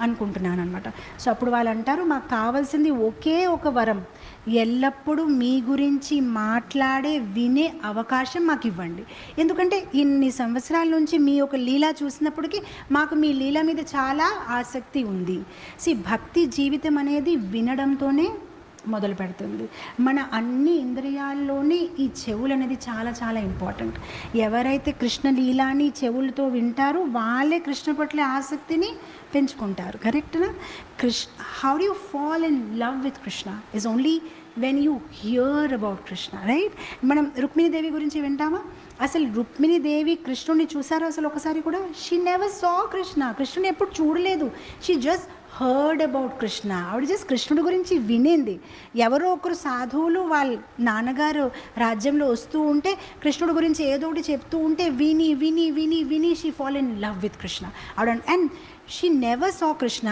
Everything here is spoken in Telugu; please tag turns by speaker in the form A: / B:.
A: అనుకుంటున్నాను అనమాట. సో అప్పుడు వాళ్ళు అంటారు, మాకు కావాల్సింది ఒకే ఒక వరం, ఎల్లప్పుడూ మీ గురించి మాట్లాడే వినే అవకాశం మాకు ఇవ్వండి. ఎందుకంటే ఇన్ని సంవత్సరాల నుంచి మీ యొక్క లీల చూసినప్పటికీ మాకు మీ లీల మీద చాలా ఆసక్తి ఉంది. భక్తి జీవితం అనేది వినడంతోనే మొదలు పెడుతుంది. మన అన్ని ఇంద్రియాల్లోనే ఈ చెవులు అనేది చాలా చాలా ఇంపార్టెంట్. ఎవరైతే కృష్ణ లీలాని చెవులతో వింటారో వాళ్ళే కృష్ణ పట్ల ఆసక్తిని పెంచుకుంటారు. కరెక్ట్నా? How do you fall in love with Krishna is only when you hear about Krishna, right? మనం రుక్మిణీదేవి గురించి వింటామా? అసలు రుక్మిణీదేవి కృష్ణుని చూసారో అసలు ఒకసారి కూడా? She never saw Krishna. కృష్ణుని ఎప్పుడు చూడలేదు. She just heard about Krishna. ఆవిడ జస్ట్ కృష్ణుడి గురించి వినింది. ఎవరో ఒకరు సాధువులు వాళ్ళ నాన్నగారు రాజ్యంలో వస్తూ ఉంటే కృష్ణుడి గురించి ఏదో ఒకటి చెప్తూ ఉంటే విని విని విని విని she fall in love with Krishna. ఆవిడ and she never saw Krishna.